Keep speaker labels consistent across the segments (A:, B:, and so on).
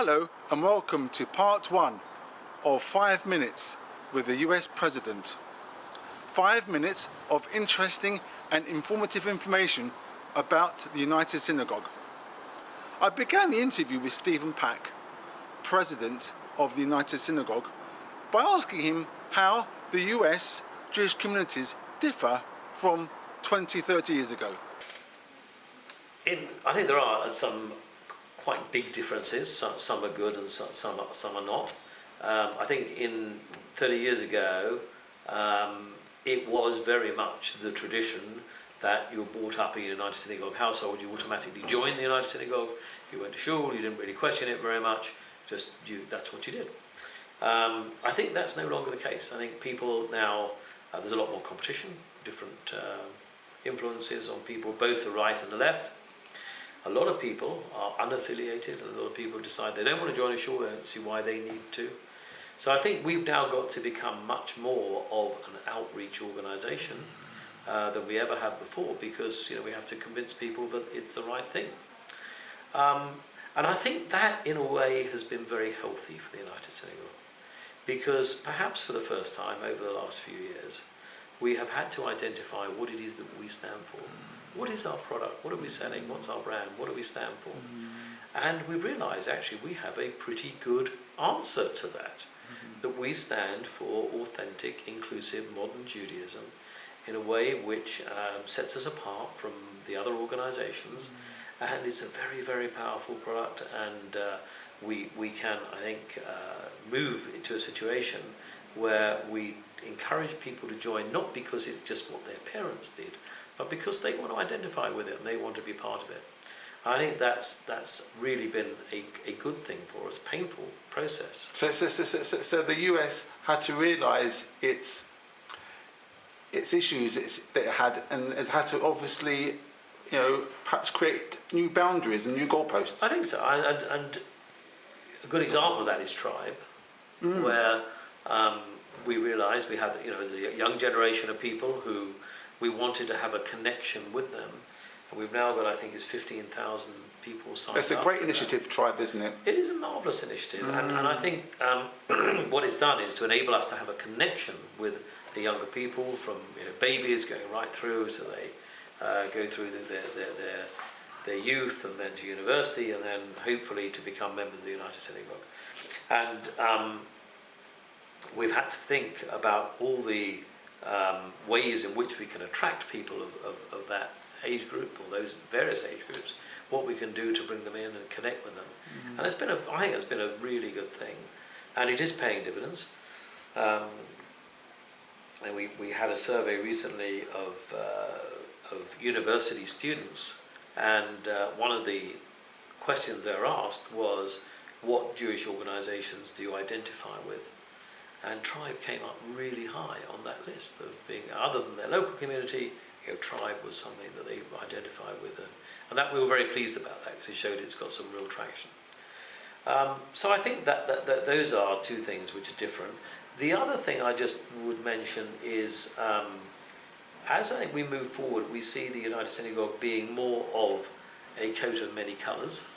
A: Hello and welcome to part 1 of 5 minutes with the US President. 5 minutes of interesting and informative information about the United Synagogue. I began the interview with Stephen Pack, President of the United Synagogue, by asking him how the US Jewish communities differ from 20-30 years ago.
B: I think there are some quite big differences. Some are good and some are not. I think in 30 years ago, it was very much the tradition that you were brought up in a United Synagogue household. You automatically joined the United Synagogue. You went to shul. You didn't really question it very much. That's what you did. I think that's no longer the case. I think people now, there's a lot more competition, different influences on people, both the right and the left. A lot of people are unaffiliated. A lot of people decide they don't want to join a shul. They don't see why they need to. So I think we've now got to become much more of an outreach organisation than we ever have before, because we have to convince people that it's the right thing. And I think that, in a way, has been very healthy for the United Synagogue, because perhaps for the first time over the last few years, we have had to identify what it is that we stand for. What is our product? What are we selling? What's our brand? What do we stand for? And we've realised, actually, we have a pretty good answer to that. That we stand for authentic, inclusive, modern Judaism in a way which sets us apart from the other organisations, and it's a very, very powerful product, and we can, I think, move into a situation where we encourage people to join, not because it's just what their parents did, but because they want to identify with it and they want to be part of it. I think that's really been a good thing for us, painful process.
A: So the US had to realise its issues that it had, and has had to obviously, perhaps create new boundaries and new goalposts.
B: I think so, and a good example of that is Tribe, where we realised we had, there's a young generation of people who we wanted to have a connection with them. And we've now got, I think, 15,000 people signed up.
A: It's a great initiative, Tribe, isn't it?
B: It is a marvellous initiative, and I think what it's done is to enable us to have a connection with the younger people, from babies going right through to they go through their youth, and then to university, and then hopefully to become members of the United Synagogue. And we've had to think about all the ways in which we can attract people of that age group, or those various age groups, what we can do to bring them in and connect with them. And I think it's been a really good thing, and it is paying dividends. And we had a survey recently of university students, and one of the questions they were asked was, what Jewish organisations do you identify with? And Tribe came up really high on that list of being, other than their local community, Tribe was something that they identified with, and that we were very pleased about that, because it showed it's got some real traction. So I think that those are two things which are different. The other thing I just would mention is, as I think we move forward, we see the United Synagogue being more of a coat of many colours,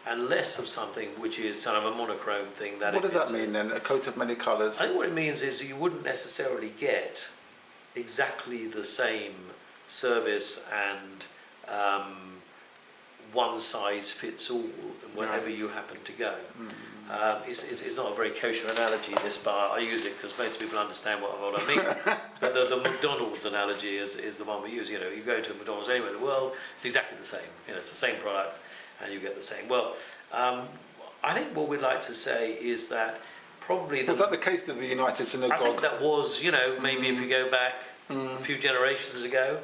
B: and less of something which is kind of a monochrome thing.
A: What does that mean then, a coat of many colours?
B: I think what it means is you wouldn't necessarily get exactly the same service and one size fits all wherever you happen to go. It's not a very kosher analogy, this, but I use it because most people understand what I mean. But the McDonald's analogy is the one we use. You go to McDonald's anywhere in the world, it's exactly the same. It's the same product, and you get the same. Well, I think what we'd like to say is that probably...
A: Was that the case of the United Synagogue?
B: I think that was, maybe if you go back a few generations ago,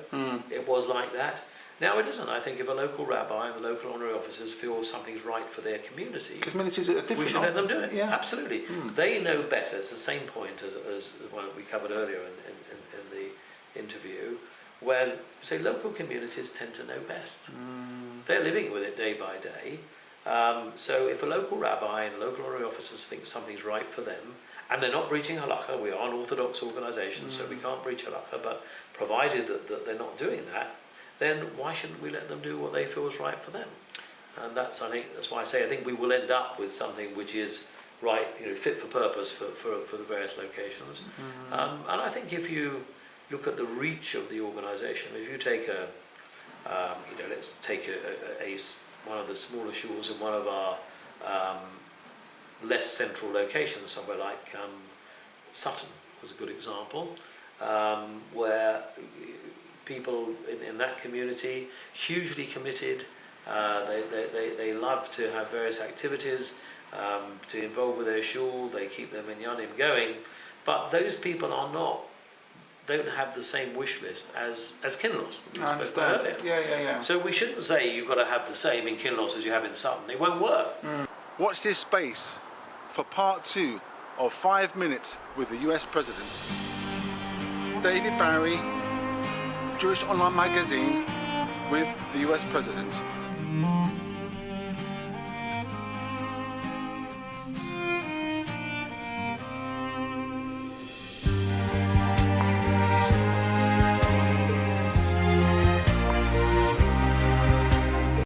B: it was like that. Now it isn't. I think if a local rabbi and the local honorary officers feel something's right for their community,
A: communities are different,
B: we should let them do it.
A: Yeah.
B: Absolutely. They know better. It's the same point as one we covered earlier in the interview, when, say, local communities tend to know best. They're living with it day by day. So if a local rabbi and local honorary officers think something's right for them, and they're not breaching halakha, we are an orthodox organisation, so we can't breach halakha, but provided that they're not doing that, then why shouldn't we let them do what they feel is right for them? And that's why I think we will end up with something which is right, fit for purpose for the various locations. And I think if you look at the reach of the organisation, if you take let's take one of the smaller shores in one of our less central locations, somewhere like Sutton was a good example, where people in that community hugely committed. They love to have various activities to involve with their shul. They keep their minyanim going, but those people don't have the same wish list as Kinloss.
A: I understand. Yeah.
B: So we shouldn't say you've got to have the same in Kinloss as you have in Sutton. It won't work.
A: Watch this space for part 2 of 5 Minutes with the US President. David Barry, Jewish Online Magazine, with the US President.